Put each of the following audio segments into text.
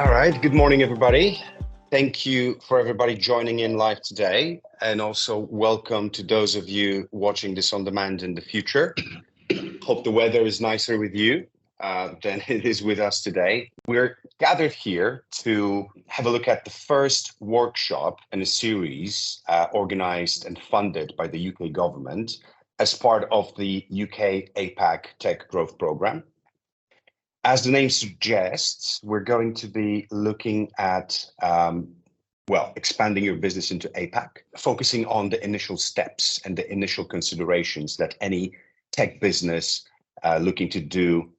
All right, good morning, everybody. Thank you for everybody joining in live today, and also welcome to those of you watching this on demand in the future. Hope the weather is nicer with you than it is with us today. We're gathered here to have a look at the first workshop in a series organized and funded by the UK government as part of the UK-APAC Tech Growth Programme. As the name suggests, we're going to be looking at, expanding your business into APAC, focusing on the initial steps and the initial considerations that any tech business looking to do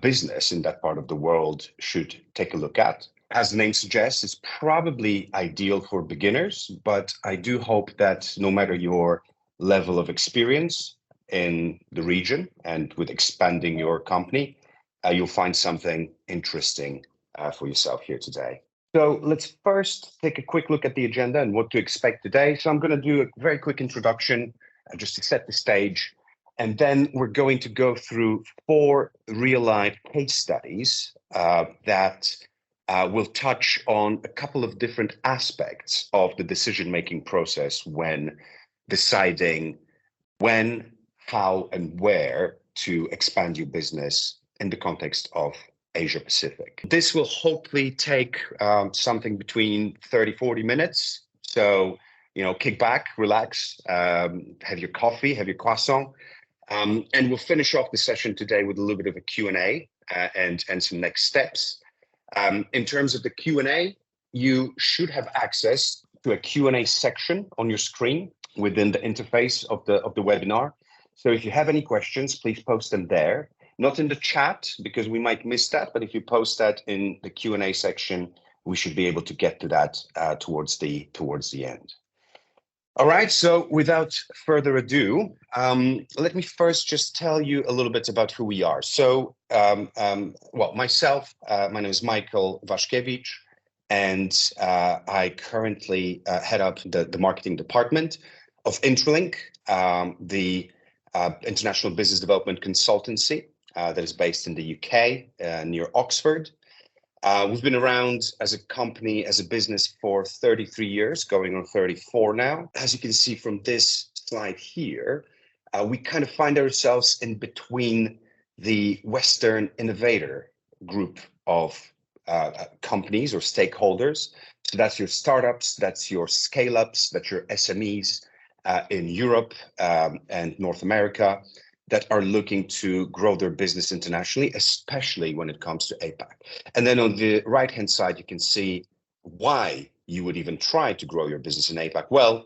business in that part of the world should take a look at. As the name suggests, it's probably ideal for beginners, but I do hope that no matter your level of experience in the region and with expanding your company, you'll find something interesting for yourself here today. So let's first take a quick look at the agenda and what to expect today. So I'm going to do a very quick introduction just to set the stage. And then we're going to go through 4 real-life case studies that will touch on a couple of different aspects of the decision-making process when deciding when, how, and where to expand your business in the context of Asia Pacific. This will hopefully take something between 30-40 minutes. So, kick back, relax, have your coffee, have your croissant, and we'll finish off the session today with a little bit of a Q&A and some next steps. In terms of the Q&A, you should have access to a Q&A section on your screen within the interface of the webinar. So if you have any questions, please post them there. Not in the chat, because we might miss that, but if you post that in the Q&A section, we should be able to get to that towards the end. All right, so without further ado, let me first just tell you a little bit about who we are. So, myself, my name is Michal Waszkiewicz, and I currently head up the marketing department of Intralink, the international business development consultancy that is based in the UK near Oxford. We've been around as a company, as a business for 33 years, going on 34 now. As you can see from this slide here, we kind of find ourselves in between the Western innovator group of companies or stakeholders. So that's your startups, that's your scale-ups, that's your SMEs in Europe and North America that are looking to grow their business internationally, especially when it comes to APAC. And then on the right-hand side, you can see why you would even try to grow your business in APAC. Well,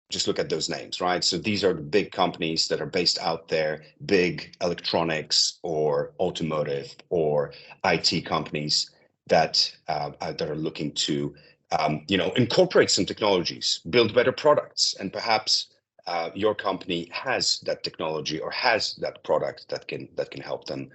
just look at those names, right? So these are the big companies that are based out there, big electronics or automotive or IT companies that are looking to incorporate some technologies, build better products, and perhaps your company has that technology or has that product that can help them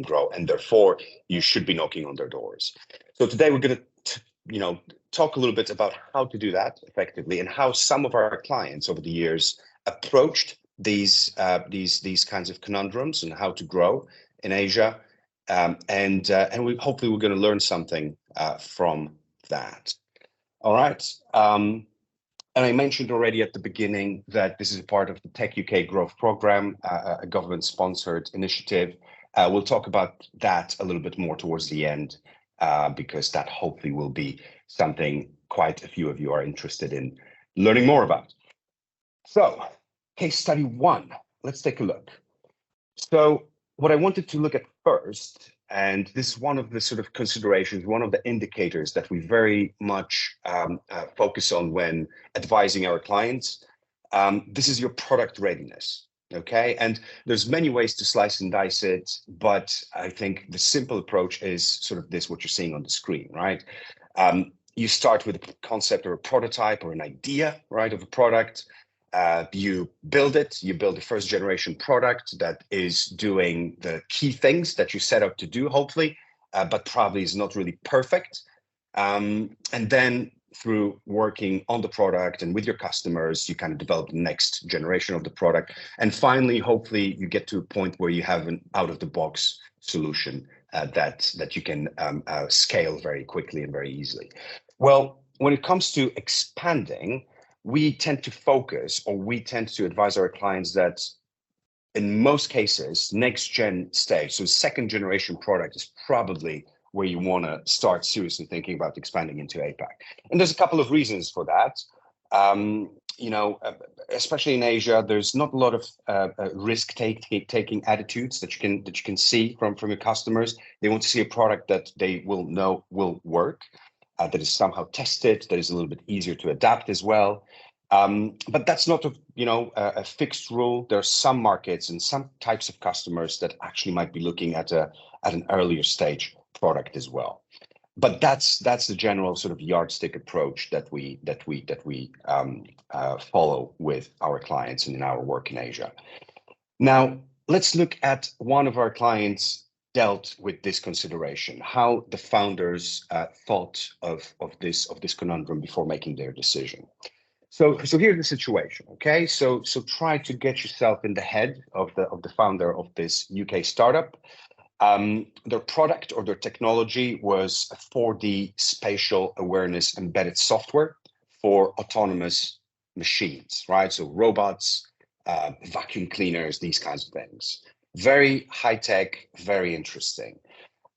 grow, and therefore you should be knocking on their doors. So today we're going to talk a little bit about how to do that effectively and how some of our clients over the years approached these kinds of conundrums and how to grow in Asia, and we hopefully we're going to learn something from that. All right. And I mentioned already at the beginning that this is a part of the Tech UK Growth Programme, a government-sponsored initiative. We'll talk about that a little bit more towards the end, because that hopefully will be something quite a few of you are interested in learning more about. So, case study 1, let's take a look. So what I wanted to look at first, and this is one of the sort of considerations, one of the indicators that we very much focus on when advising our clients. This is your product readiness, okay? And there's many ways to slice and dice it, but I think the simple approach is sort of this, what you're seeing on the screen, right? You start with a concept or a prototype or an idea, right, of a product. You build it, you build a first generation product that is doing the key things that you set out to do, hopefully, but probably is not really perfect. And then through working on the product and with your customers, you kind of develop the next generation of the product. And finally, hopefully you get to a point where you have an out of the box solution that you can scale very quickly and very easily. Well, when it comes to expanding, we tend to focus, or we tend to advise our clients that in most cases, next gen stage, so second generation product is probably where you want to start seriously thinking about expanding into APAC. And there's a couple of reasons for that. Especially in Asia, there's not a lot of risk-taking attitudes that you can see from your customers. They want to see a product that they will know will work, that is somehow tested, that is a little bit easier to adapt as well. But that's not a fixed rule. There are some markets and some types of customers that actually might be looking at an earlier stage product as well. But that's the general sort of yardstick approach that we follow with our clients and in our work in Asia. Now let's look at one of our clients dealt with this consideration, how the founders thought of this conundrum before making their decision. So here's the situation, okay? So try to get yourself in the head of the founder of this UK startup. Their product or their technology was a 4D spatial awareness embedded software for autonomous machines, right? So robots, vacuum cleaners, these kinds of things. Very high tech, very interesting.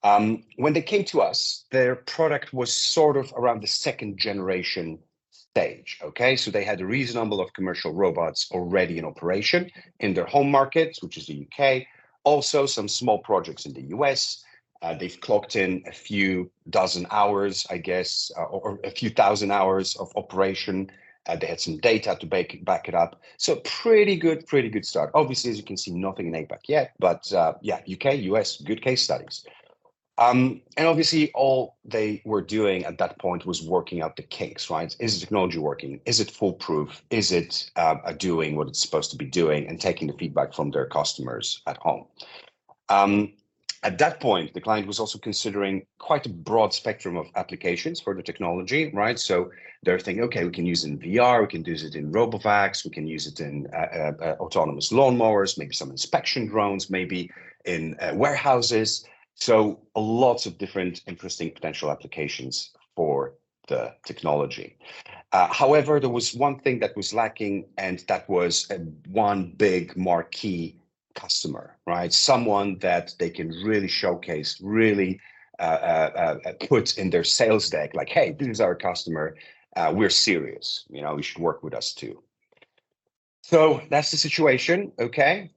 When they came to us, their product was sort of around the second generation stage, okay? So they had a reasonable number of commercial robots already in operation in their home market, which is the UK. Also some small projects in the US. They've clocked in a few dozen hours, I guess, or a few thousand hours of operation. They had some data to back it up. So pretty good start. Obviously, as you can see, nothing in APAC yet, but yeah, UK, US, good case studies. And obviously, all they were doing at that point was working out the kinks, right? Is the technology working? Is it foolproof? Is it doing what it's supposed to be doing? And taking the feedback from their customers at home. At that point, the client was also considering quite a broad spectrum of applications for the technology, right? So they're thinking, okay, we can use it in VR, we can use it in robovacs, we can use it in autonomous lawnmowers, maybe some inspection drones, maybe in warehouses. So lots of different interesting potential applications for the technology. However, there was one thing that was lacking, and that was one big marquee customer, right? Someone that they can really showcase, really put in their sales deck, like, hey, this is our customer. We're serious. You should work with us too. So that's the situation, okay?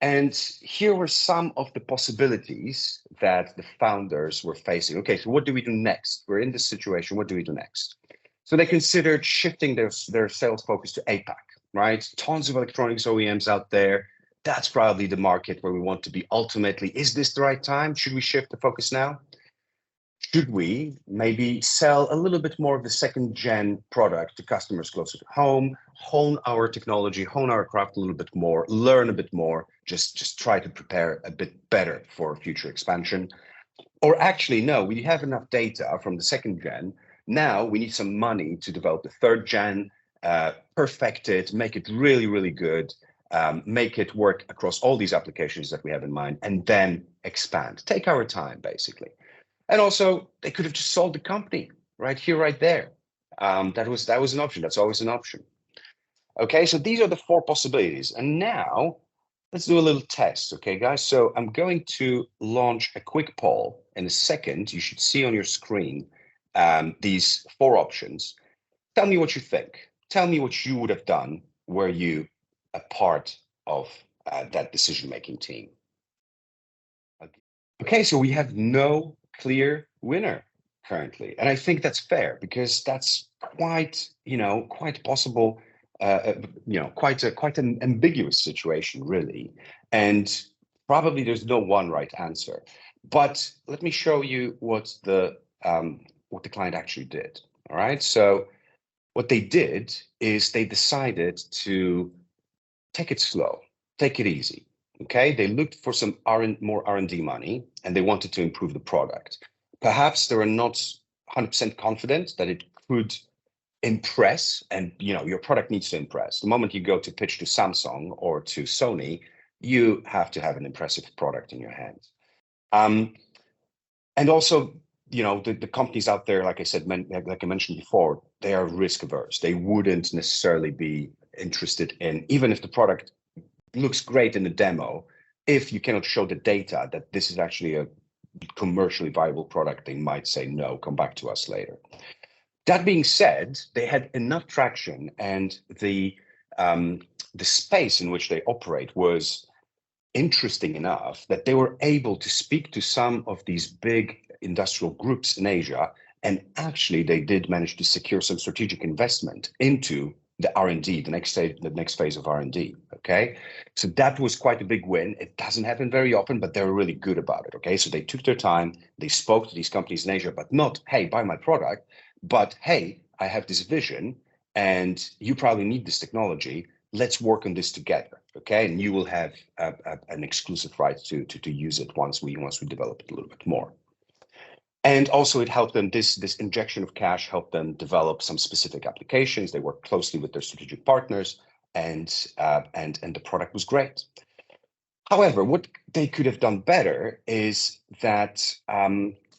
And here were some of the possibilities that the founders were facing. Okay, so what do we do next? We're in this situation. What do we do next? So they considered shifting their sales focus to APAC, right? Tons of electronics OEMs out there. That's probably the market where we want to be ultimately. Is this the right time? Should we shift the focus now? Should we maybe sell a little bit more of the second gen product to customers closer to home, hone our technology, hone our craft a little bit more, learn a bit more, just try to prepare a bit better for future expansion? Or actually, no, we have enough data from the second gen. Now we need some money to develop the third gen, perfect it, make it really, really good, make it work across all these applications that we have in mind, and then expand. Take our time, basically. And also, they could have just sold the company right here, right there. That was an option. That's always an option. Okay, so these are the four possibilities. And now let's do a little test, okay, guys? So I'm going to launch a quick poll in a second. You should see on your screen these four options. Tell me what you think. Tell me what you would have done were you a part of that decision-making team. Okay, so we have no clear winner currently, and I think that's fair because that's quite possible, quite an ambiguous situation, really, and probably there's no one right answer. But let me show you what the client actually did. All right, so what they did is they decided to take it slow, take it easy. Okay, they looked for some more R&D money, and they wanted to improve the product. Perhaps they were not 100% confident that it could impress, and your product needs to impress. The moment you go to pitch to Samsung or to Sony, you have to have an impressive product in your hands. And also, the companies out there, like I said, like I mentioned before, they are risk averse. They wouldn't necessarily be interested in, even if the product looks great in the demo, if you cannot show the data that this is actually a commercially viable product, they might say, no, come back to us later. That being said, they had enough traction, and the space in which they operate was interesting enough that they were able to speak to some of these big industrial groups in Asia, and actually they did manage to secure some strategic investment into the R&D, the next phase of R&D. Okay, so that was quite a big win. It doesn't happen very often, but they were really good about it. Okay, so they took their time, they spoke to these companies in Asia, but not, hey, buy my product, but hey, I have this vision, and you probably need this technology. Let's work on this together, okay? And you will have an exclusive right to use it once we develop it a little bit more. And also, it helped them. This injection of cash helped them develop some specific applications. They worked closely with their strategic partners, and the product was great. However, what they could have done better is that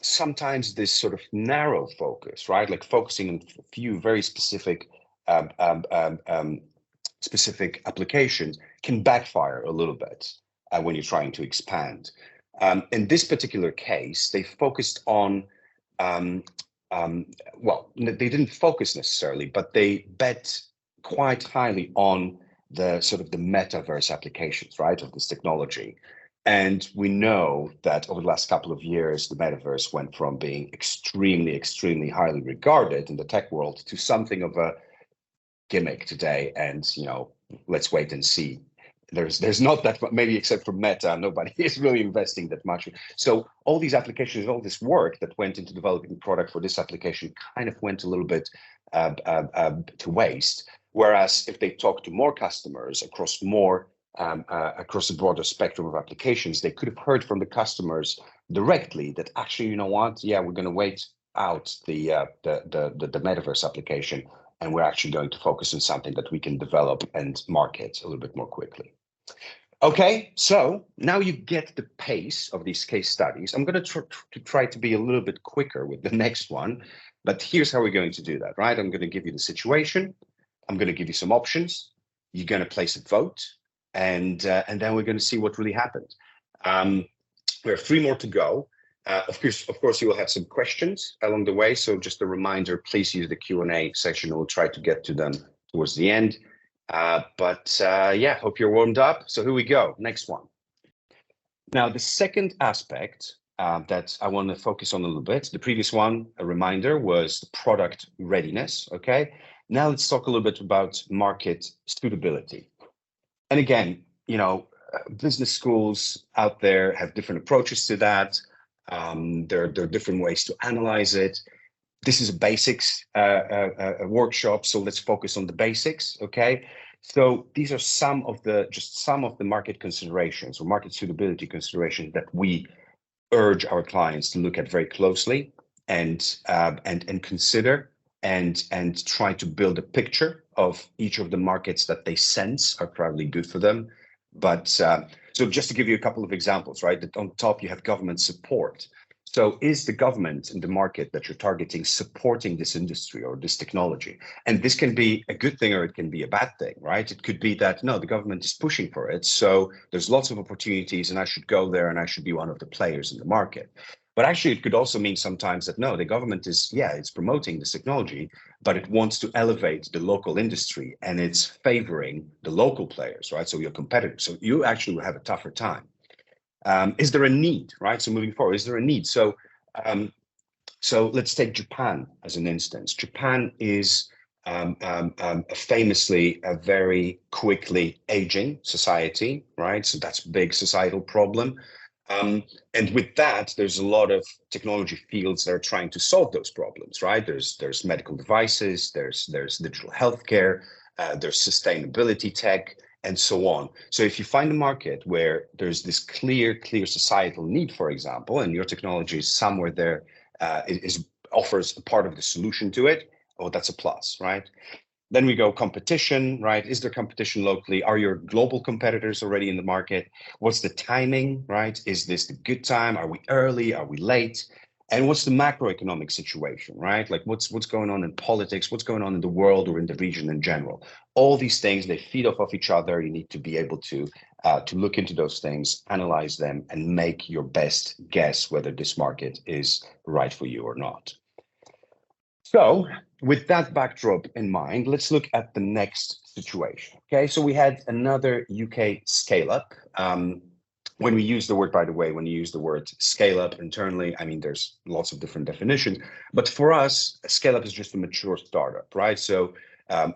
sometimes this sort of narrow focus, right, like focusing on a few very specific specific applications, can backfire a little bit when you're trying to expand. In this particular case, they focused on, well, they didn't focus necessarily, but they bet quite highly on the sort of the metaverse applications, right, of this technology. And we know that over the last couple of years, the metaverse went from being extremely, extremely highly regarded in the tech world to something of a gimmick today. And, let's wait and see. There's not that, maybe except for Meta, nobody is really investing that much. So all these applications, all this work that went into developing the product for this application kind of went a little bit to waste. Whereas if they talk to more customers across a broader spectrum of applications, they could have heard from the customers directly that actually, you know what? Yeah, we're going to wait out the metaverse application, and we're actually going to focus on something that we can develop and market a little bit more quickly. Okay, so now you get the pace of these case studies. I'm going to try to be a little bit quicker with the next one, but here's how we're going to do that, right? I'm going to give you the situation. I'm going to give you some options. You're going to place a vote, and then we're going to see what really happened. We have 3 more to go. Of course, you will have some questions along the way. So just a reminder, please use the Q&A section. We'll try to get to them towards the end. Yeah, hope you're warmed up. So here we go. Next one. Now, the second aspect that I want to focus on a little bit, the previous one, a reminder, was the product readiness. Okay. Now let's talk a little bit about market suitability. And again, business schools out there have different approaches to that. There are different ways to analyze it. This is a basics workshop, so let's focus on the basics, okay? So these are some of the market considerations or market suitability considerations that we urge our clients to look at very closely and consider and try to build a picture of each of the markets that they sense are probably good for them. But so just to give you a couple of examples, right? On top, you have government support. So is the government in the market that you're targeting supporting this industry or this technology? And this can be a good thing or it can be a bad thing, right? It could be that, no, the government is pushing for it. So there's lots of opportunities and I should go there and I should be one of the players in the market. But actually, it could also mean sometimes that, no, the government is, yeah, it's promoting this technology, but it wants to elevate the local industry and it's favoring the local players, right? So your competitors. So you actually will have a tougher time. Is there a need, right? So moving forward, is there a need? So, so let's take Japan as an instance. Japan is famously a very quickly aging society, right? So that's a big societal problem. And with that, there's a lot of technology fields that are trying to solve those problems, right? There's medical devices, there's digital healthcare, there's sustainability tech, and so on. So if you find a market where there's this clear societal need, for example, and your technology is somewhere there, offers a part of the solution to it, oh, that's a plus, right? Then we go competition, right? Is there competition locally? Are your global competitors already in the market? What's the timing, right? Is this the good time? Are we early? Are we late? And what's the macroeconomic situation, right? Like what's going on in politics, what's going on in the world or in the region in general. All these things, they feed off of each other. You need to be able to look into those things, analyze them, and make your best guess whether this market is right for you or not. So with that backdrop in mind, let's look at the next situation. Okay, so we had another UK scale-up. When we use the word, by the way, when you use the word scale up internally, I mean, there's lots of different definitions. But for us, a scale up is just a mature startup, right? So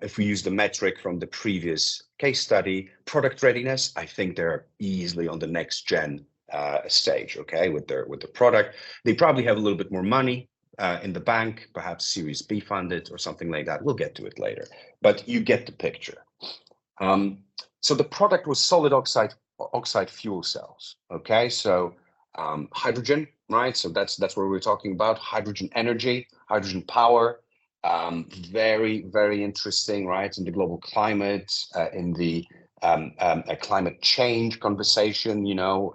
if we use the metric from the previous case study, product readiness, I think they're easily on the next gen stage, okay, with their product. They probably have a little bit more money in the bank, perhaps Series B funded or something like that. We'll get to it later, but you get the picture. So the product was solid oxide fuel cells. Okay, so hydrogen, right? So that's what we're talking about. Hydrogen energy, hydrogen power. Very, very interesting, right? In the global climate, in the climate change conversation, you know,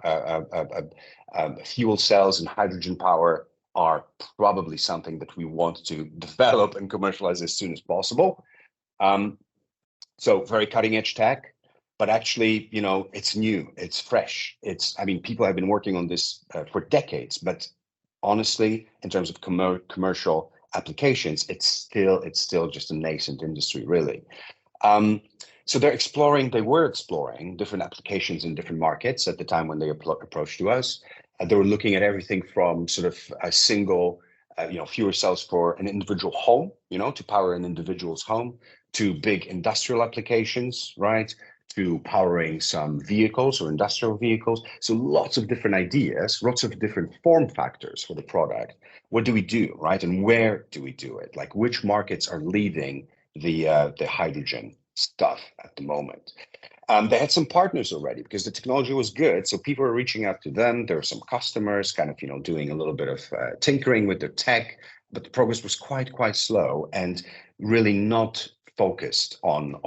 fuel cells and hydrogen power are probably something that we want to develop and commercialize as soon as possible. So very cutting edge tech. But actually, you know, it's new, it's fresh. I mean, people have been working on this for decades, but honestly, in terms of commercial applications, it's still just a nascent industry, really. So they were exploring different applications in different markets at the time when they approached to us. They were looking at everything from sort of a single, fuel cells for an individual home, you know, to power an individual's home, to big industrial applications, right? To powering some vehicles or industrial vehicles. So lots of different ideas, lots of different form factors for the product. What do we do, right? And where do we do it? Like which markets are leading the hydrogen stuff at the moment? They had some partners already because the technology was good. So people were reaching out to them. There were some customers kind of, you know, doing a little bit of tinkering with their tech, but the progress was quite slow and really not focused on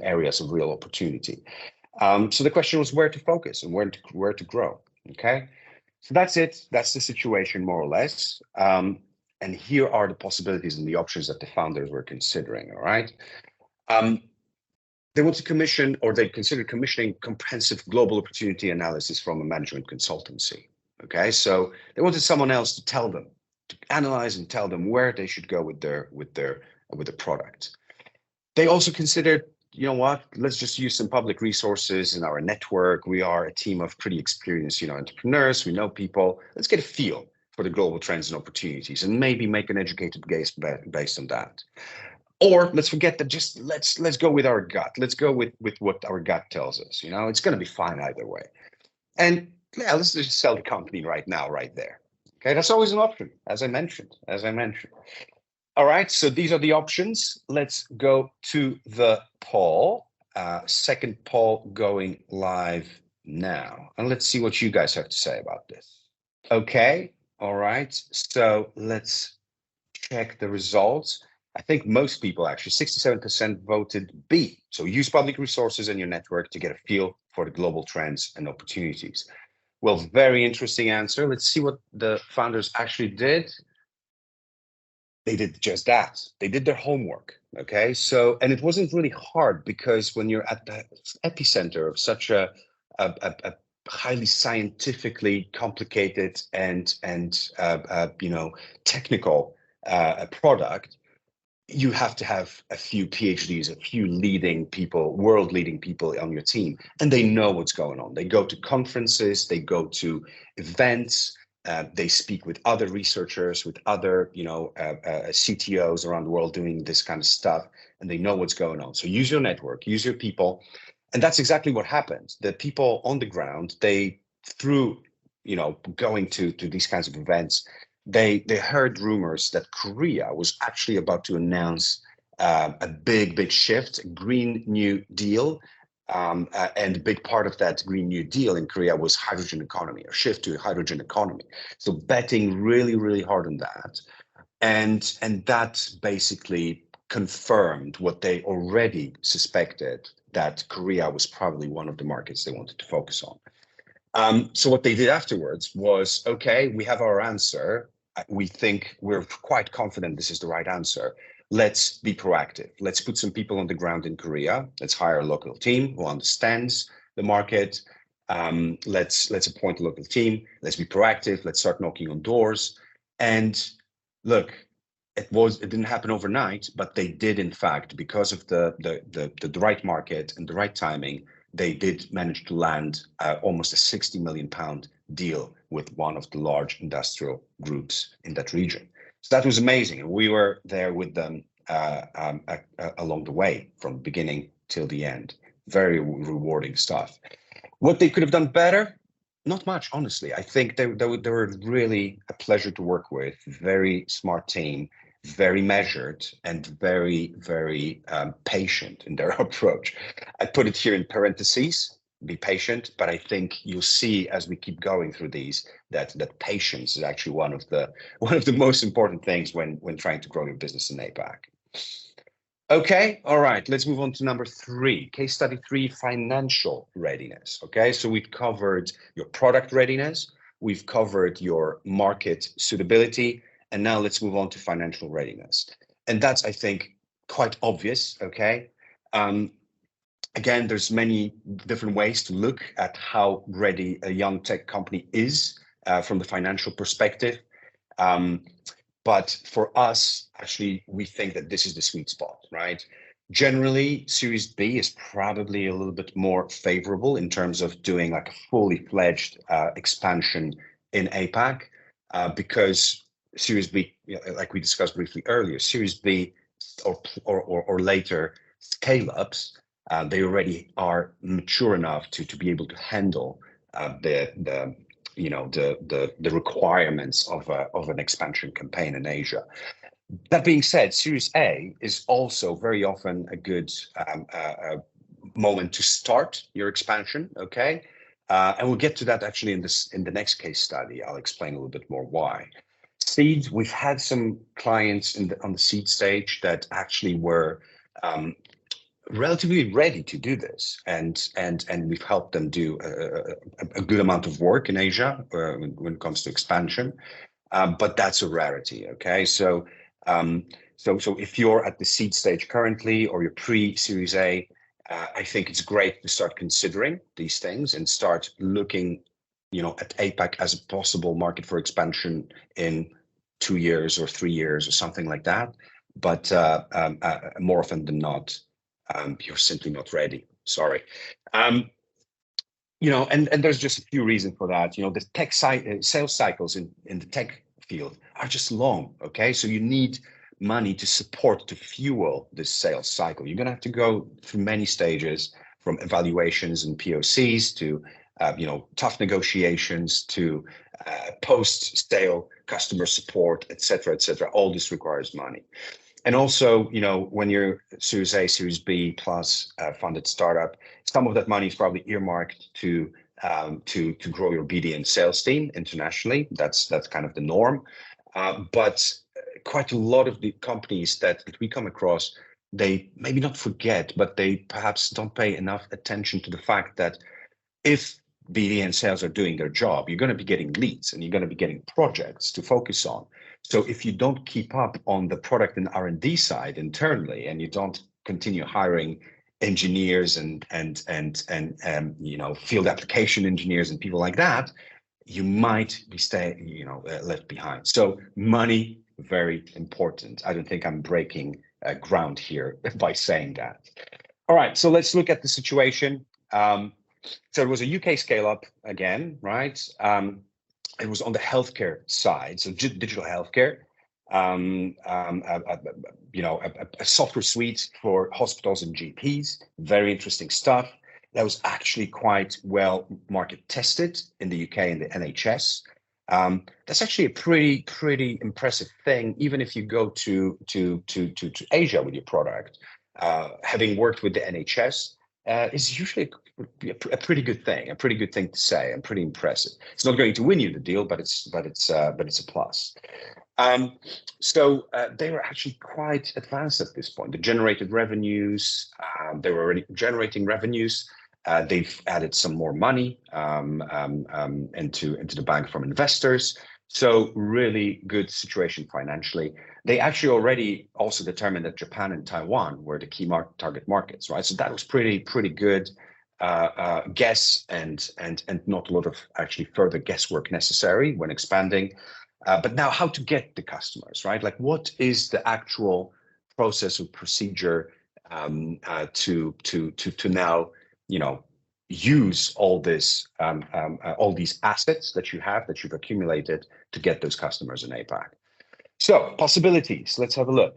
areas of real opportunity. So the question was where to focus and where to grow. Okay, so that's it. That's the situation more or less. And here are the possibilities and the options that the founders were considering. All right. They want to commission, or they considered commissioning comprehensive global opportunity analysis from a management consultancy. Okay, so they wanted someone else to tell them, to analyze and tell them where they should go with the product. They also considered, you know what, let's just use some public resources in our network. We are a team of pretty experienced, you know, entrepreneurs. We know people. Let's get a feel for the global trends and opportunities and maybe make an educated guess based on that. Or let's forget that, just let's go with our gut. Let's go with what our gut tells us. You know, it's going to be fine either way. And yeah, let's just sell the company right now, right there. Okay, that's always an option, as I mentioned. All right, so these are the options. Let's go to the poll. Second poll going live now. And let's see what you guys have to say about this. Okay, all right. So let's check the results. I think most people, actually, 67% voted B. So use public resources in your network to get a feel for the global trends and opportunities. Well, very interesting answer. Let's see what the founders actually did. They did just that. They did their homework. Okay, so, and it wasn't really hard because when you're at the epicenter of such a highly scientifically complicated and technical product, you have to have a few PhDs, a few leading people, world leading people on your team, and they know what's going on. They go to conferences, they go to events. They speak with other researchers, with other, CTOs around the world doing this kind of stuff, and they know what's going on. So use your network, use your people. And that's exactly what happened. The people on the ground, through going to these kinds of events, they heard rumors that Korea was actually about to announce a big shift, a Green New Deal. And a big part of that Green New Deal in Korea was hydrogen economy, a shift to a hydrogen economy. So betting really, really hard on that. And that basically confirmed what they already suspected, that Korea was probably one of the markets they wanted to focus on. So what they did afterwards was, okay, we have our answer. We think we're quite confident this is the right answer. Let's be proactive. Let's put some people on the ground in Korea. Let's hire a local team who understands the market. Let's appoint a local team. Let's be proactive. Let's start knocking on doors. And look, it didn't happen overnight, but they did, in fact, because of the right market and the right timing, they did manage to land almost a 60 million pound deal with one of the large industrial groups in that region. So that was amazing. And we were there with them along the way from beginning till the end. Very rewarding stuff. What they could have done better? Not much, honestly. I think they were really a pleasure to work with. Very smart team, very measured, and very, very patient in their approach. I put it here in parentheses, be patient, but I think you'll see as we keep going through these that patience is actually one of the most important things when trying to grow your business in APAC. Okay, all right, let's move on to number 3, case study 3, financial readiness. Okay, so we've covered your product readiness, we've covered your market suitability, and now let's move on to financial readiness. And that's, I think, quite obvious, okay? Again, there's many different ways to look at how ready a young tech company is from the financial perspective. But for us, actually, we think that this is the sweet spot, right? Generally, Series B is probably a little bit more favorable in terms of doing like a fully fledged expansion in APAC, because Series B, like we discussed briefly earlier, Series B or later scale-ups, they already are mature enough to be able to handle the requirements of an expansion campaign in Asia. That being said, Series A is also very often a good moment to start your expansion. Okay, and we'll get to that actually in the next case study. I'll explain a little bit more why. Seeds, we've had some clients on the seed stage that actually were relatively ready to do this, and we've helped them do a good amount of work in Asia when it comes to expansion, but that's a rarity. Okay, so if you're at the seed stage currently or you're pre-Series A, I think it's great to start considering these things and start looking, at APAC as a possible market for expansion in 2 years or 3 years or something like that. But more often than not, you're simply not ready. Sorry. And there's just a few reasons for that. The tech sales cycles in the tech field are just long. Okay, so you need money to fuel this sales cycle. You're going to have to go through many stages, from evaluations and POCs to tough negotiations to post-sale customer support, etc., etc. All this requires money. And also, when you're Series A, Series B plus funded startup, some of that money is probably earmarked to grow your BD and sales team internationally. That's kind of the norm. But quite a lot of the companies that we come across, they maybe not forget, but they perhaps don't pay enough attention to the fact that if BD and sales are doing their job, you're going to be getting leads and you're going to be getting projects to focus on. So if you don't keep up on the product and R&D side internally, and you don't continue hiring engineers and field application engineers and people like that, you might be left behind. So money, very important. I don't think I'm breaking ground here by saying that. All right, so let's look at the situation. So it was a UK scale up again, right? It was on the healthcare side, so digital healthcare, a software suite for hospitals and GPs. Very interesting stuff. That was actually quite well market tested in the UK and the NHS. That's actually a pretty impressive thing, even if you go to Asia with your product. Having worked with the NHS is usually a pretty good thing to say, and pretty impressive. It's not going to win you the deal, but it's a plus. So they were actually quite advanced at this point. They generated revenues. They were already generating revenues They've added some more money into the bank from investors. So really good situation financially. They actually already also determined that Japan and Taiwan were the key target markets, right? So that was pretty good guess and not a lot of actually further guesswork necessary when expanding. But now how to get the customers, right? Like what is the actual process or procedure to now, use all this, all these assets that you've accumulated to get those customers in APAC. So possibilities, let's have a look.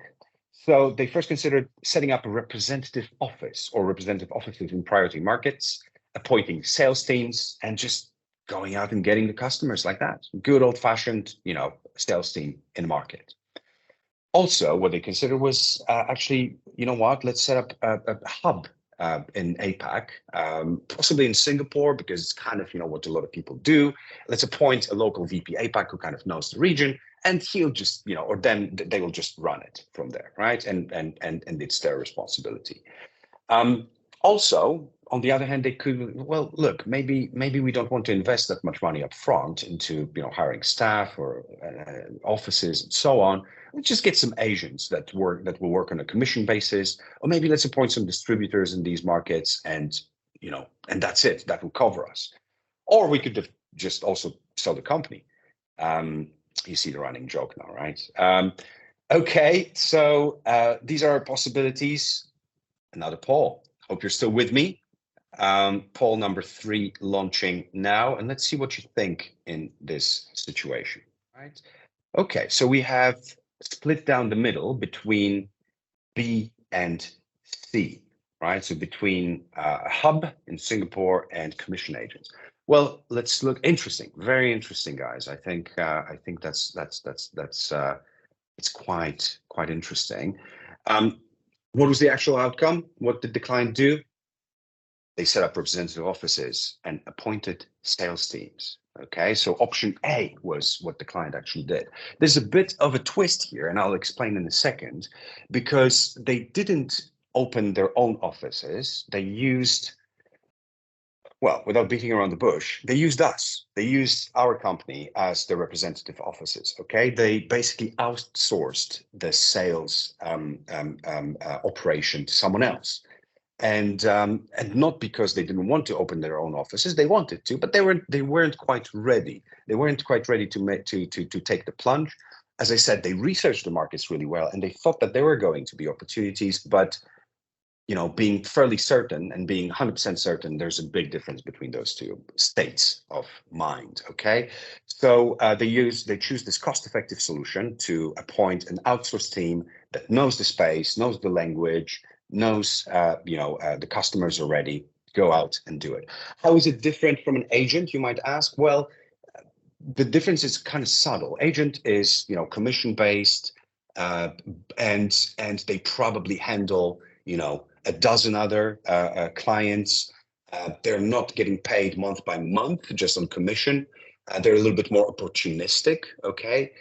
So they first considered setting up a representative office or representative offices in priority markets, appointing sales teams, and just going out and getting the customers like that. Good old-fashioned, sales team in the market. Also, what they considered was actually, let's set up a hub in APAC, possibly in Singapore, because it's kind of, what a lot of people do. Let's appoint a local VP APAC who kind of knows the region, and he'll just, or then they will just run it from there, right? And it's their responsibility. Also, on the other hand, they could, well, look, maybe we don't want to invest that much money up front into, hiring staff or offices and so on. Let's just get some Asians that will work on a commission basis, or maybe let's appoint some distributors in these markets, and and that's it. That will cover us. Or we could just also sell the company. You see the running joke now, right? Okay, so these are possibilities. Another poll. Hope you're still with me. Poll number 3 launching now, and let's see what you think in this situation, right? Okay, so we have split down the middle between B and C, right? So between a hub in Singapore and commission agents. Well, let's look. Interesting, very interesting, guys. I think that's it's quite interesting. What was the actual outcome? What did the client do? They set up representative offices and appointed sales teams. Okay, so option A was what the client actually did. There's a bit of a twist here, and I'll explain in a second, because they didn't open their own offices. They used, well, without beating around the bush, they used us. They used our company as the representative offices. Okay, they basically outsourced the sales operation to someone else. And not because they didn't want to open their own offices, they wanted to, but they weren't quite ready. They weren't quite ready to take the plunge. As I said, they researched the markets really well, and they thought that there were going to be opportunities, but being fairly certain and being 100% certain, there's a big difference between those two states of mind. Okay, so they choose this cost-effective solution to appoint an outsourced team that knows the space, knows the language, knows the customers already, go out and do it. How is it different from an agent, you might ask? Well, the difference is kind of subtle. Agent is commission based, and they probably handle a dozen other clients. They're not getting paid month by month just on commission. They're a little bit more opportunistic. Okay,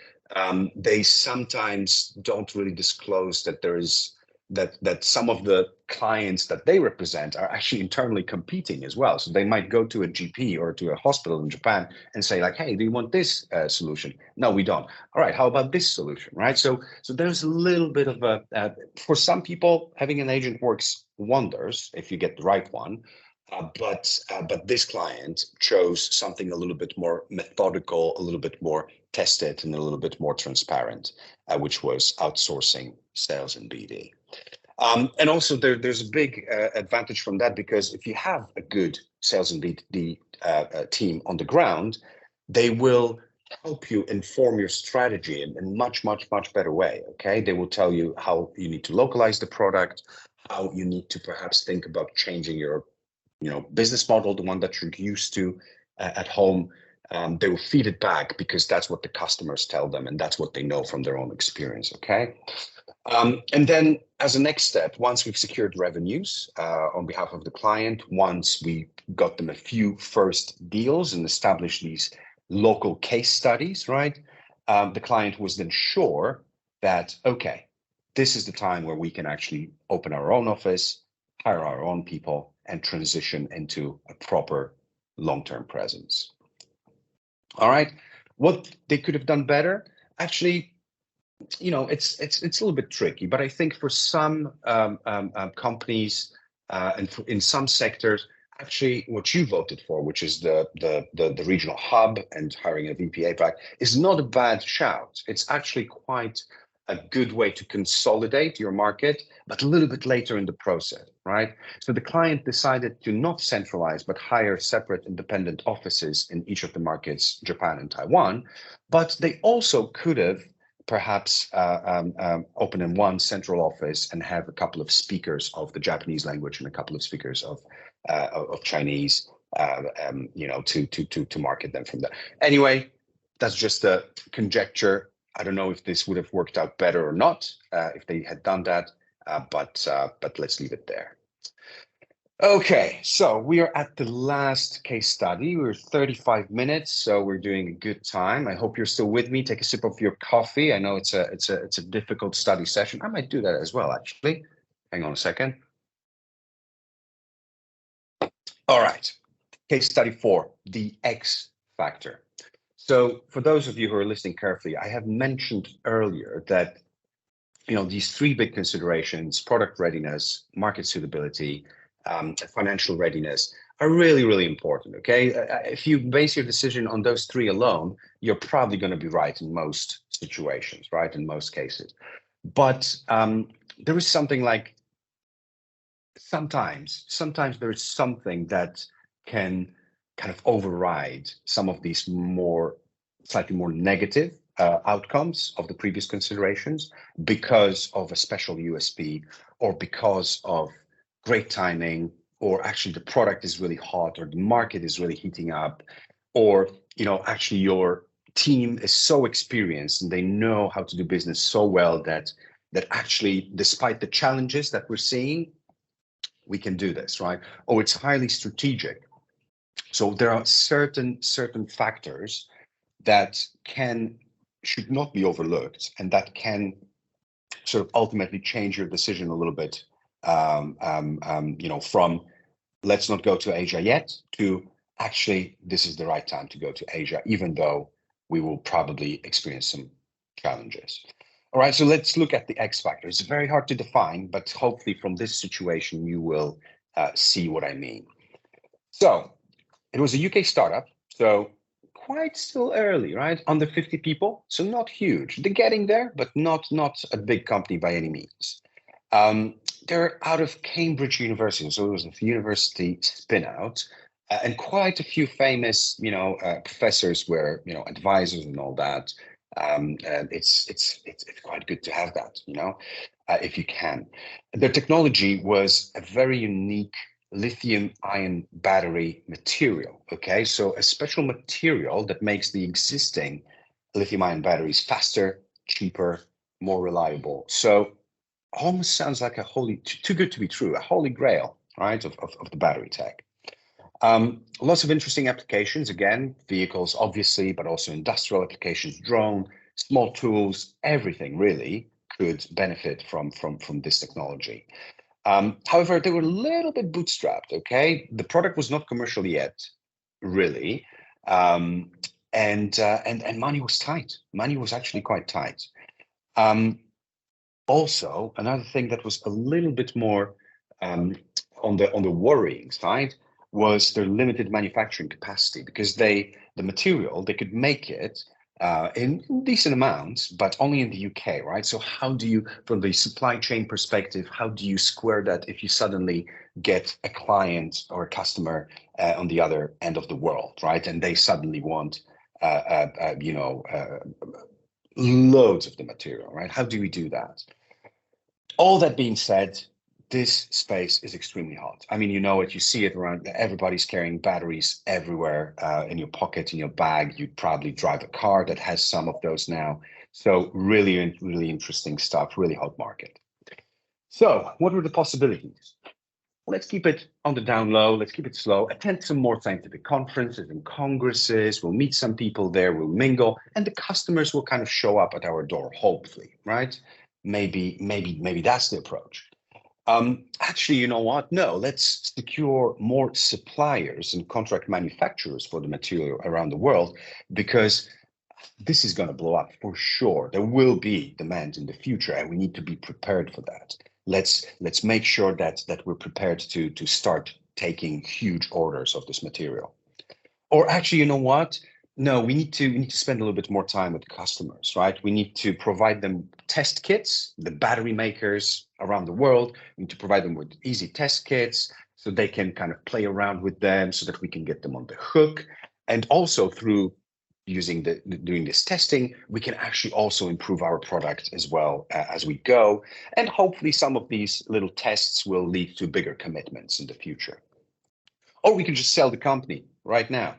they sometimes don't really disclose that there is that some of the clients that they represent are actually internally competing as well. So they might go to a GP or to a hospital in Japan and say like, hey, do you want this solution? No, we don't. All right, how about this solution, right? So there's a little bit of a, for some people, having an agent works wonders if you get the right one. But this client chose something a little bit more methodical, a little bit more tested, and a little bit more transparent, which was outsourcing sales and BD. And also there's a big advantage from that, because if you have a good sales and BD team on the ground, they will help you inform your strategy in a much better way. Okay, they will tell you how you need to localize the product, how you need to perhaps think about changing your business model, the one that you're used to at home. They will feed it back because that's what the customers tell them, and that's what they know from their own experience. Okay. And then as a next step, once we've secured revenues on behalf of the client, once we got them a few first deals and established these local case studies, right? The client was then sure that, okay, this is the time where we can actually open our own office, hire our own people, and transition into a proper long-term presence. All right, what they could have done better? Actually, you know, it's a little bit tricky, but I think for some companies and in some sectors, actually what you voted for, which is the regional hub and hiring a VP APAC, is not a bad shout. It's actually quite a good way to consolidate your market, but a little bit later in the process, right? So the client decided to not centralize, but hire separate independent offices in each of the markets, Japan and Taiwan. But they also could have perhaps open in one central office and have a couple of speakers of the Japanese language and a couple of speakers of Chinese, you know, to market them from there. Anyway, that's just a conjecture. I don't know if this would have worked out better or not if they had done that, but let's leave it there. Okay, so we are at the last case study. We're 35 minutes, so we're doing a good time. I hope you're still with me. Take a sip of your coffee. I know it's a difficult study session. I might do that as well, actually. Hang on a second. All right, case study 4, the X factor. So for those of you who are listening carefully, I have mentioned earlier that, you know, these 3 big considerations, product readiness, market suitability, financial readiness, are really, really important, okay? If you base your decision on those 3 alone, you're probably going to be right in most situations, right? In most cases. But there is something like, sometimes there is something that can kind of override some of these slightly more negative outcomes of the previous considerations because of a special USP or because of great timing, or actually the product is really hot, or the market is really heating up, or, you know, actually your team is so experienced and they know how to do business so well that actually, despite the challenges that we're seeing, we can do this, right? Or it's highly strategic. So there are certain factors that should not be overlooked, and that can sort of ultimately change your decision a little bit. You know, from let's not go to Asia yet to actually this is the right time to go to Asia, even though we will probably experience some challenges. All right, so let's look at the X factor. It's very hard to define, but hopefully from this situation you will see what I mean. So it was a UK startup, so quite still early, right? Under 50 people, so not huge. They're getting there, but not a big company by any means. They're out of Cambridge University, so it was a university spin-out, and quite a few famous, you know, professors were, you know, advisors and all that. It's quite good to have that, you know, if you can. Their technology was a very unique lithium-ion battery material. Okay, so a special material that makes the existing lithium-ion batteries faster, cheaper, more reliable. So almost sounds like too good to be true, a holy grail, right, of the battery tech. Lots of interesting applications, again, vehicles, obviously, but also industrial applications, drone, small tools, everything really could benefit from this technology. However, they were a little bit bootstrapped, okay? The product was not commercial yet, really. And money was tight. Money was actually quite tight. Also, another thing that was a little bit more on the worrying side was their limited manufacturing capacity, because the material, they could make it in decent amounts, but only in the UK, right? So how do you, from the supply chain perspective, how do you square that if you suddenly get a client or a customer on the other end of the world, right? And they suddenly want, you know, loads of the material, right? How do we do that? All that being said, this space is extremely hot. I mean, you know it, you see it around, everybody's carrying batteries everywhere in your pocket, in your bag. You probably drive a car that has some of those now. So really, really interesting stuff, really hot market. So what were the possibilities? Let's keep it on the down low. Let's keep it slow. Attend some more scientific conferences and congresses. We'll meet some people there. We'll mingle, and the customers will kind of show up at our door, hopefully, right? Maybe that's the approach. Actually, you know what? No, let's secure more suppliers and contract manufacturers for the material around the world, because this is going to blow up for sure. There will be demand in the future, and we need to be prepared for that. Let's make sure that we're prepared to start taking huge orders of this material. Or actually, you know what? No, we need to spend a little bit more time with customers, right? We need to provide them test kits, the battery makers around the world. We need to provide them with easy test kits so they can kind of play around with them so that we can get them on the hook. And also through doing this testing, we can actually also improve our product as well as we go. And hopefully some of these little tests will lead to bigger commitments in the future. Or we can just sell the company right now.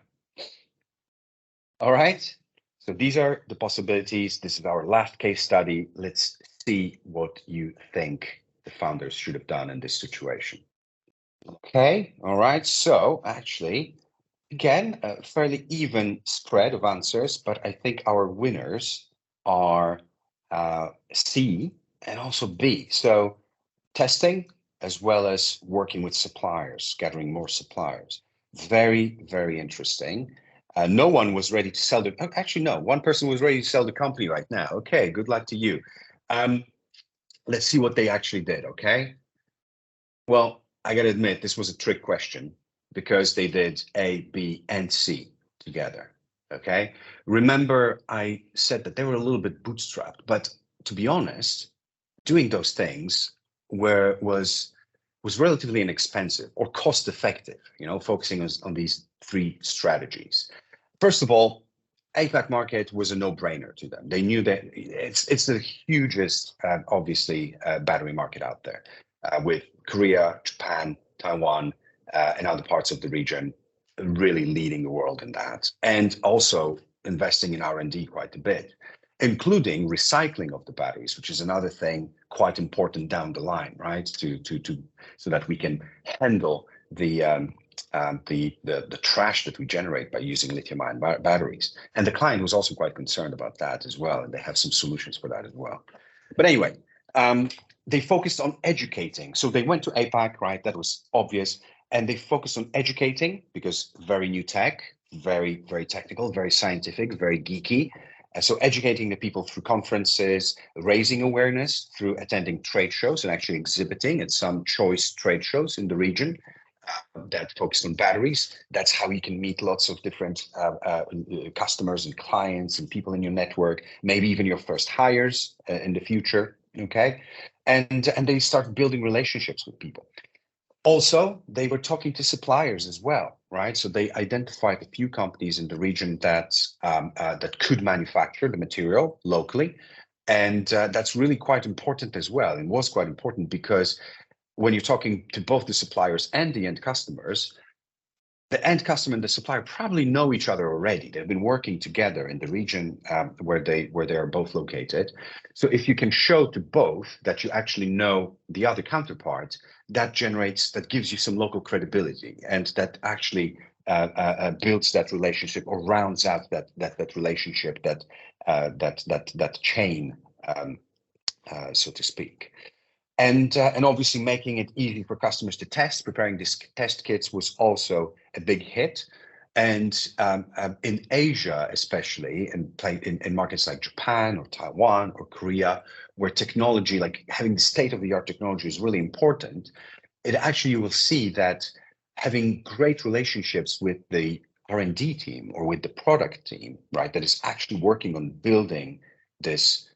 All right. So these are the possibilities. This is our last case study. Let's see what you think the founders should have done in this situation. Okay. All right. So actually, again, a fairly even spread of answers, but I think our winners are C and also B. So testing as well as working with suppliers, gathering more suppliers. Very, very interesting. No one was ready to sell the, actually, no, one person was ready to sell the company right now. Okay, good luck to you. Let's see what they actually did, okay? Well, I gotta admit, this was a trick question because they did A, B, and C together, okay? Remember, I said that they were a little bit bootstrapped, but to be honest, doing those things was relatively inexpensive or cost effective, focusing on these three strategies. First of all, APAC market was a no-brainer to them. They knew that it's the hugest, obviously, battery market out there, with Korea, Japan, Taiwan, and other parts of the region really leading the world in that, and also investing in R&D quite a bit, including recycling of the batteries, which is another thing quite important down the line, right? So that we can handle the trash that we generate by using lithium-ion batteries. And the client was also quite concerned about that as well, and they have some solutions for that as well. But anyway, they focused on educating. So they went to APAC, right? That was obvious. And they focused on educating because very new tech, very, very technical, very scientific, very geeky. So educating the people through conferences, raising awareness through attending trade shows and actually exhibiting at some choice trade shows in the region that focused on batteries. That's how you can meet lots of different customers and clients and people in your network, maybe even your first hires in the future, okay? And they start building relationships with people. Also, they were talking to suppliers as well, right? So they identified a few companies in the region that could manufacture the material locally. And that's really quite important as well. And was quite important because when you're talking to both the suppliers and the end customers, the end customer and the supplier probably know each other already. They've been working together in the region where they are both located. So if you can show to both that you actually know the other counterpart, that gives you some local credibility, and that actually builds that relationship or rounds out that relationship, that chain, so to speak. And obviously making it easy for customers to test, preparing these test kits was also a big hit. And in Asia, especially in markets like Japan or Taiwan or Korea, where technology, like having the state-of-the-art technology is really important, you will see that having great relationships with the R&D team or with the product team, right, that is actually working on building this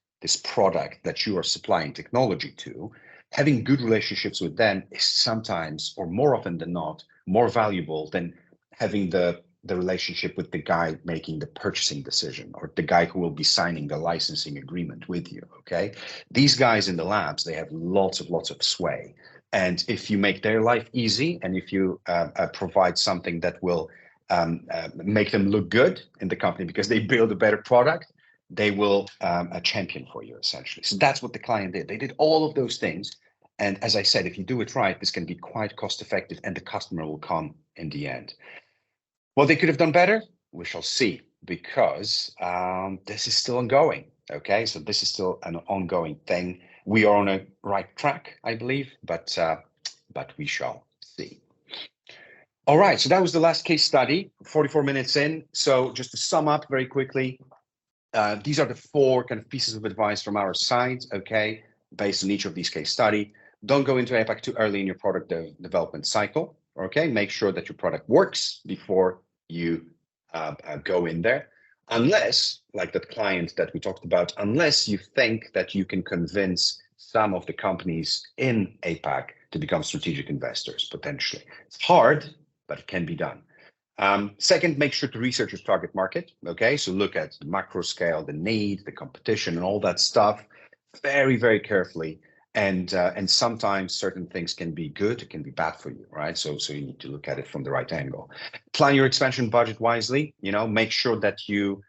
product that you are supplying technology to, having good relationships with them is sometimes, or more often than not, more valuable than having the relationship with the guy making the purchasing decision or the guy who will be signing the licensing agreement with you, okay? These guys in the labs, they have lots of sway. And if you make their life easy and if you provide something that will make them look good in the company because they build a better product, they will a champion for you, essentially. So that's what the client did. They did all of those things. And as I said, if you do it right, this can be quite cost effective and the customer will come in the end. What they could have done better, we shall see, because this is still ongoing. Okay, so this is still an ongoing thing. we are on a right track, I believe, but we shall see. All right, so that was the last case study, 44 minutes in. So just to sum up very quickly, these are the 4 kind of pieces of advice from our side, okay, based on each of these case study. Don't go into APAC too early in your product development cycle, okay? Make sure that your product works before you go in there. Unless, like that client that we talked about, unless you think that you can convince some of the companies in APAC to become strategic investors, potentially. It's hard, but it can be done. Second, make sure to research your target market, okay? So look at the macro scale, the need, the competition, and all that stuff very, very carefully. And sometimes certain things can be good, it can be bad for you, right? So you need to look at it from the right angle. Plan your expansion budget wisely. You know, make sure that you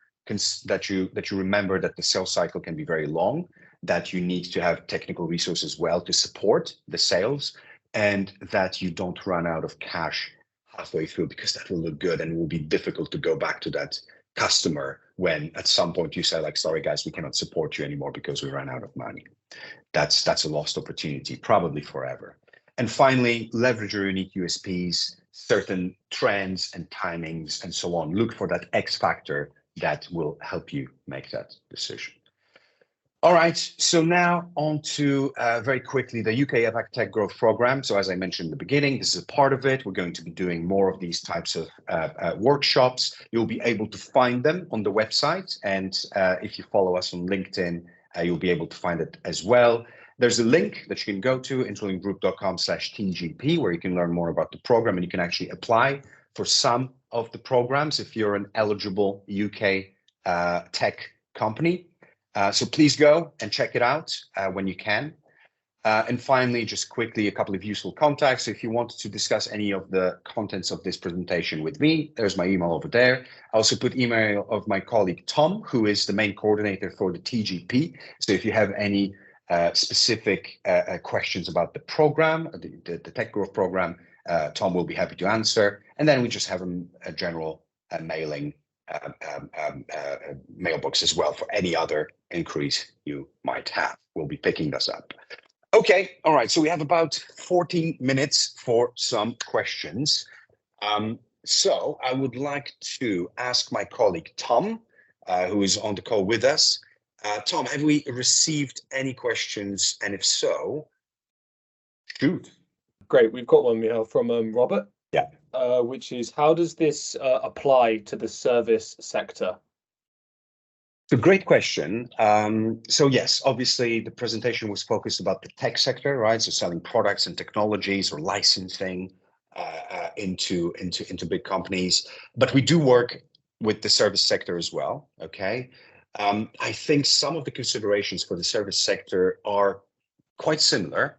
remember that the sales cycle can be very long, that you need to have technical resources well to support the sales, and that you don't run out of cash halfway through, because that will look good and it will be difficult to go back to that customer when at some point you say, like, sorry guys, we cannot support you anymore because we ran out of money. That's a lost opportunity, probably forever. And finally, leverage your unique USPs, certain trends and timings and so on. Look for that X factor that will help you make that decision. All right, so now on to very quickly the UK-APAC Tech Growth Programme. So as I mentioned in the beginning, this is a part of it. We're going to be doing more of these types of workshops. You'll be able to find them on the website. And if you follow us on LinkedIn, you'll be able to find it as well. There's a link that you can go to, intralinkgroup.com/TGP, where you can learn more about the program and you can actually apply for some of the programs if you're an eligible UK tech company. So please go and check it out when you can. And finally, just quickly, a couple of useful contacts. If you want to discuss any of the contents of this presentation with me, there's my email over there. I also put email of my colleague, Tom, who is the main coordinator for the TGP. So if you have any specific questions about the program, the Tech Growth Program, Tom will be happy to answer. And then we just have a general mailing mailbox as well for any other inquiries you might have. We'll be picking this up. Okay, all right, so we have about 14 minutes for some questions. So I would like to ask my colleague Tom, who is on the call with us. Tom, have we received any questions? And if so, shoot. Great, we've got one, Michal, from Robert. Yeah. Which is, how does this apply to the service sector? It's a great question. So yes, obviously the presentation was focused about the tech sector, right? So selling products and technologies or licensing into big companies. But we do work with the service sector as well, okay? I think some of the considerations for the service sector are quite similar.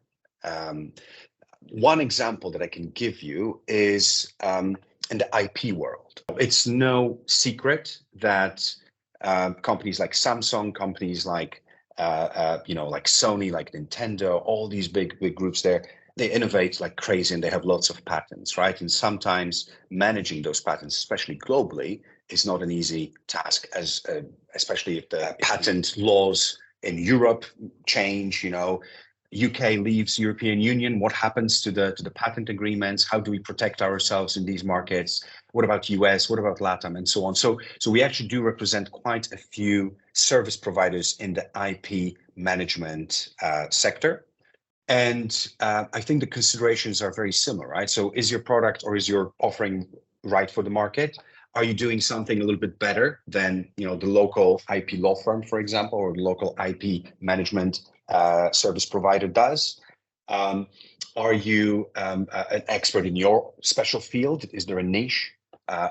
One example that I can give you is in the IP world. It's no secret that companies like Samsung, companies like like Sony, like Nintendo, all these big groups there, they innovate like crazy and they have lots of patents, right? And sometimes managing those patents, especially globally, is not an easy task, as especially if the patent laws in Europe change, UK leaves European Union. What happens to the patent agreements? How do we protect ourselves in these markets? What about US? What about LATAM and so on? So we actually do represent quite a few service providers in the IP management sector. And I think the considerations are very similar, right? So is your product or is your offering right for the market? Are you doing something a little bit better than the local IP law firm, for example, or the local IP management service provider does? Are you an expert in your special field? Is there a niche?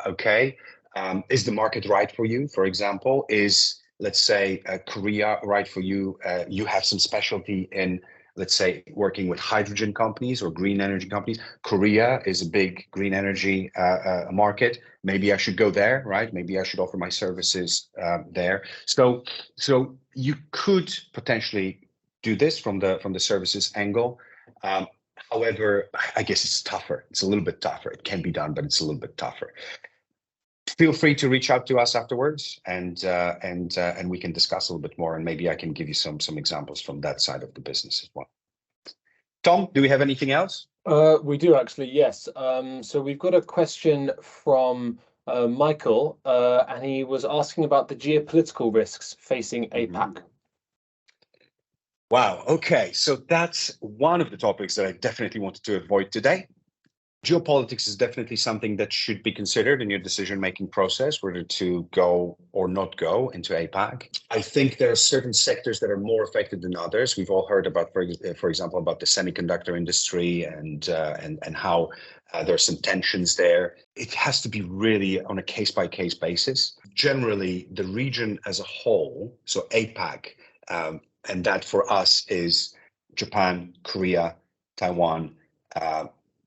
Okay. Is the market right for you? For example, is, let's say, Korea right for you? You have some specialty in, let's say, working with hydrogen companies or green energy companies. Korea is a big green energy market. Maybe I should go there, right? Maybe I should offer my services there. So you could potentially do this from the services angle. However, I guess it's tougher. It's a little bit tougher. It can be done, but it's a little bit tougher. feel free to reach out to us afterwards, and we can discuss a little bit more, and maybe I can give you some examples from that side of the business as well. Tom, do we have anything else? We do actually, yes. So we've got a question from Michael, and he was asking about the geopolitical risks facing APAC. Wow. Okay. So that's one of the topics that I definitely wanted to avoid today. Geopolitics is definitely something that should be considered in your decision-making process, whether to go or not go into APAC. I think there are certain sectors that are more affected than others. We've all heard about, for example, about the semiconductor industry and how there are some tensions there. It has to be really on a case-by-case basis. Generally, the region as a whole, so APAC, and that for us is Japan, Korea, Taiwan,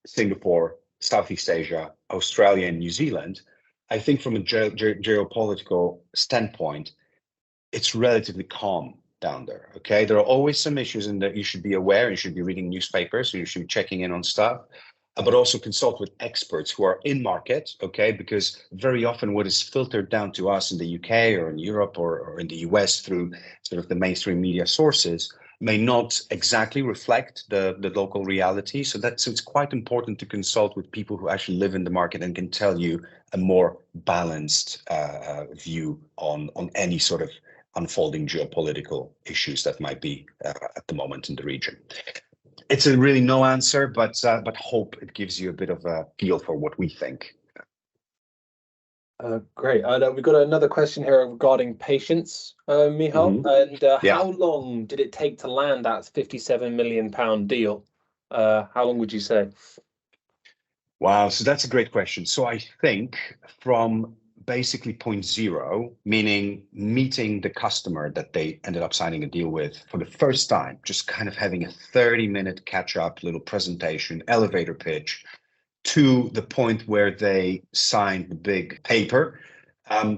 Singapore, Southeast Asia, Australia, and New Zealand. I think from a geopolitical standpoint, it's relatively calm down there. Okay, there are always some issues in that you should be aware. You should be reading newspapers, so you should be checking in on stuff, but also consult with experts who are in market. Okay, because very often what is filtered down to us in the UK or in Europe or in the US through sort of the mainstream media sources may not exactly reflect the local reality. So it's quite important to consult with people who actually live in the market and can tell you a more balanced view on any sort of unfolding geopolitical issues that might be at the moment in the region. It's a really no answer, but hope it gives you a bit of a feel for what we think. Great. We've got another question here regarding patience, Michal. And how long did it take to land that £57 million deal? How long would you say? Wow, so that's a great question. So I think from basically point zero, meaning meeting the customer that they ended up signing a deal with for the first time, just kind of having a 30-minute catch-up, little presentation, elevator pitch, to the point where they signed the big paper, I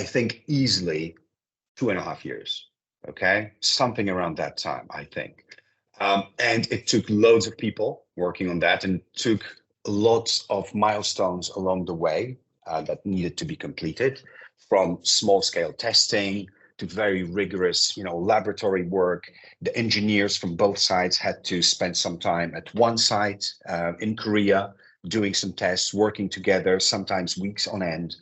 think easily 2.5 years, okay? Something around that time, I think. And it took loads of people working on that, and took lots of milestones along the way that needed to be completed, from small-scale testing to very rigorous, laboratory work. The engineers from both sides had to spend some time at one site in Korea, doing some tests, working together, sometimes weeks on end.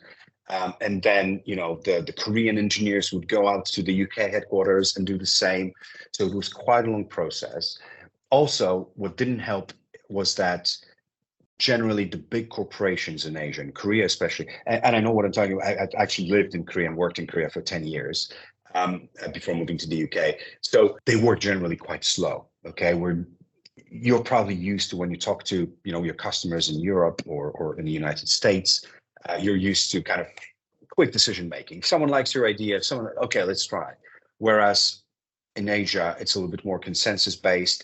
And then, the Korean engineers would go out to the UK headquarters and do the same. So it was quite a long process. Also, what didn't help was that generally the big corporations in Asia, and Korea especially, and I know what I'm talking about. I actually lived in Korea and worked in Korea for 10 years before moving to the UK. So they work generally quite slow. Okay, you're probably used to, when you talk to your customers in Europe or in the United States, you're used to kind of quick decision making. If someone likes your idea, okay, let's try. Whereas in Asia, it's a little bit more consensus based.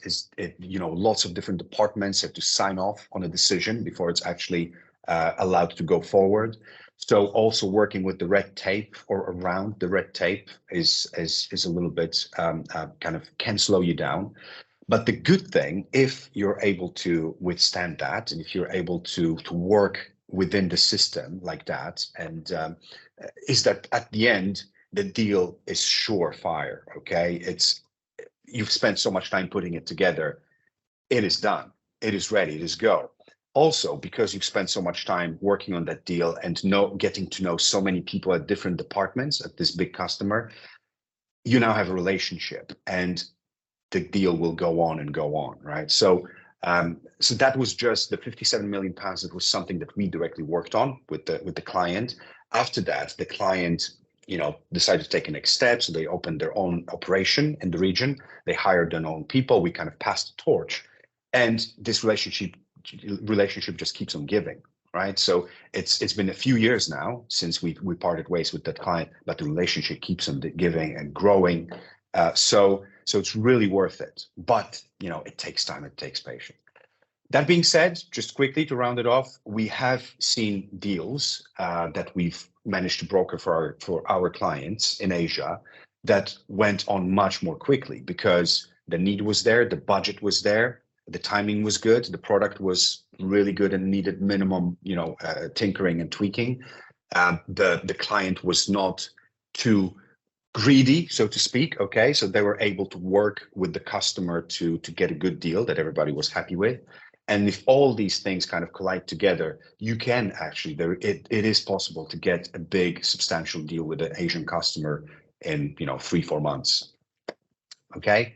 Lots of different departments have to sign off on a decision before it's actually allowed to go forward. So also working with the red tape or around the red tape is a little bit kind of can slow you down. But the good thing, if you're able to withstand that, and if you're able to work within the system like that, and is that at the end, the deal is surefire. Okay, you've spent so much time putting it together. It is done. It is ready. It is go. Also, because you've spent so much time working on that deal and getting to know so many people at different departments at this big customer, you now have a relationship, and the deal will go on and go on, right? So that was just the £57 million. It was something that we directly worked on with the client. After that, the client, decided to take a next step. So they opened their own operation in the region. They hired their own people. We kind of passed the torch, and this relationship just keeps on giving, right? So it's been a few years now since we parted ways with that client, but the relationship keeps on giving and growing. So it's really worth it. But it takes time. It takes patience. That being said, just quickly to round it off, we have seen deals that we've managed to broker for our clients in Asia that went on much more quickly, because the need was there, the budget was there, the timing was good, the product was really good and needed minimum, tinkering and tweaking. The client was not too greedy, so to speak. Okay, so they were able to work with the customer to get a good deal that everybody was happy with. And if all these things kind of collide together, you can actually, it is possible to get a big, substantial deal with an Asian customer in 3-4 months. Okay,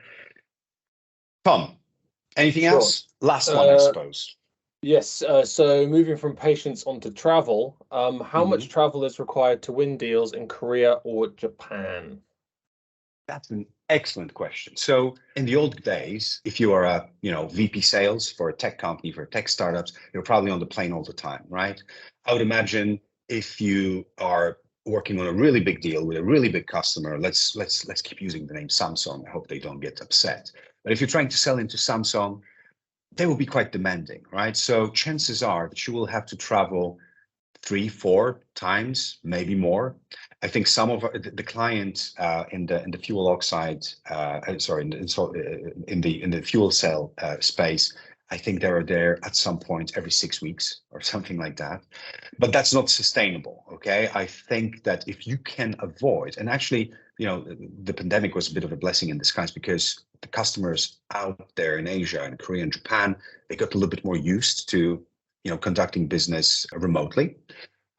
Tom, anything else? Last one, I suppose. Yes. So moving from patients onto travel, how much travel is required to win deals in Korea or Japan? That's an excellent question. So in the old days, if you are a VP sales for a tech company, for tech startups, you're probably on the plane all the time, right? I would imagine if you are working on a really big deal with a really big customer, let's keep using the name Samsung. I hope they don't get upset. But if you're trying to sell into Samsung, they will be quite demanding, right? So chances are that you will have to travel 3-4 times, maybe more. I think some of the clients in the fuel oxide, in the fuel cell space, I think they are there at some point every 6 weeks or something like that. But that's not sustainable. Okay, I think that if you can avoid, and actually, the pandemic was a bit of a blessing in disguise, because the customers out there in Asia and Korea and Japan, they got a little bit more used to conducting business remotely.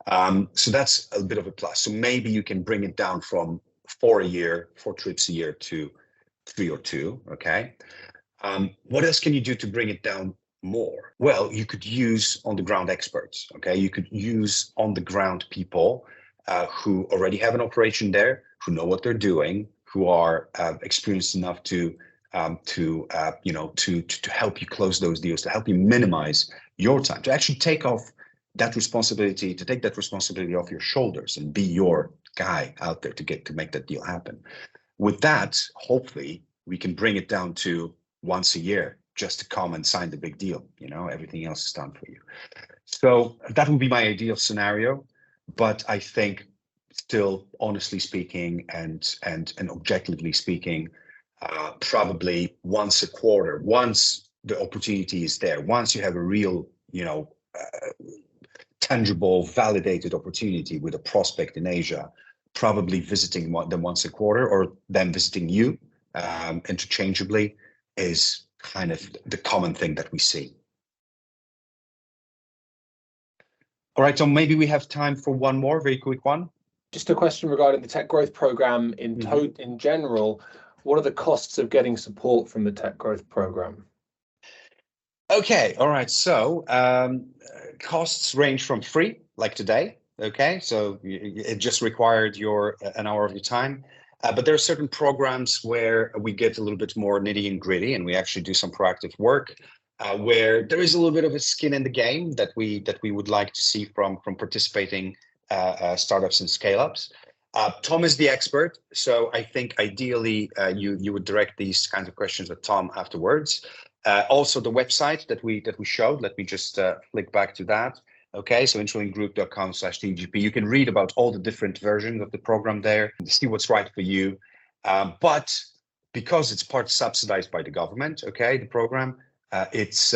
So that's a bit of a plus. So maybe you can bring it down from 4 trips a year to 3 or 2. Okay. What else can you do to bring it down more? Well, you could use on-the-ground experts. Okay. You could use on-the-ground people who already have an operation there, who know what they're doing, who are experienced enough to help you close those deals, to help you minimize your time, to actually take that responsibility off your shoulders and be your guy out there to make that deal happen. With that, hopefully we can bring it down to once a year, just to come and sign the big deal. Everything else is done for you. So that would be my ideal scenario. But I think still, honestly speaking, and objectively speaking, probably once a quarter, once the opportunity is there, once you have a real, tangible, validated opportunity with a prospect in Asia, probably visiting them once a quarter, or them visiting you interchangeably, is kind of the common thing that we see. All right, Tom, maybe we have time for one more very quick one. Just a question regarding the Tech Growth Programme in general. What are the costs of getting support from the Tech Growth Programme? Okay, all right. So costs range from free, like today. Okay, so it just required an hour of your time. But there are certain programs where we get a little bit more nitty and gritty, and we actually do some proactive work where there is a little bit of a skin in the game that we would like to see from participating startups and scale-ups. Tom is the expert, so I think ideally you would direct these kinds of questions at Tom afterwards. Also, the website that we showed, let me just flick back to that. Okay, so intralinkgroup.com/TGP. You can read about all the different versions of the program there and see what's right for you. But because it's part subsidized by the government, okay, the program, it's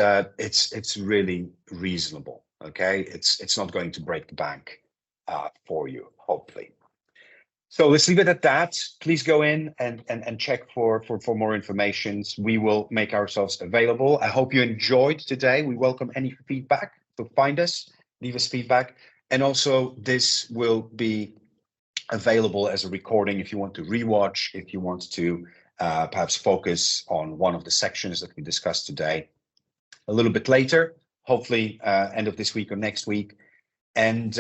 really reasonable. Okay, it's not going to break the bank for you, hopefully. So let's leave it at that. Please go in and check for more information. We will make ourselves available. I hope you enjoyed today. We welcome any feedback. So find us, leave us feedback. And also this will be available as a recording if you want to rewatch, if you want to perhaps focus on one of the sections that we discussed today a little bit later, hopefully end of this week or next week. And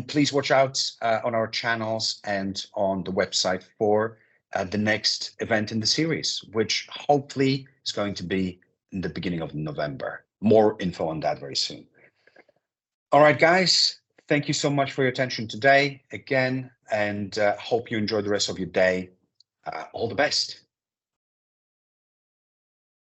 please watch out on our channels and on the website for the next event in the series, which hopefully is going to be in the beginning of November. More info on that very soon. All right, guys, thank you so much for your attention today again, and hope you enjoy the rest of your day. All the best.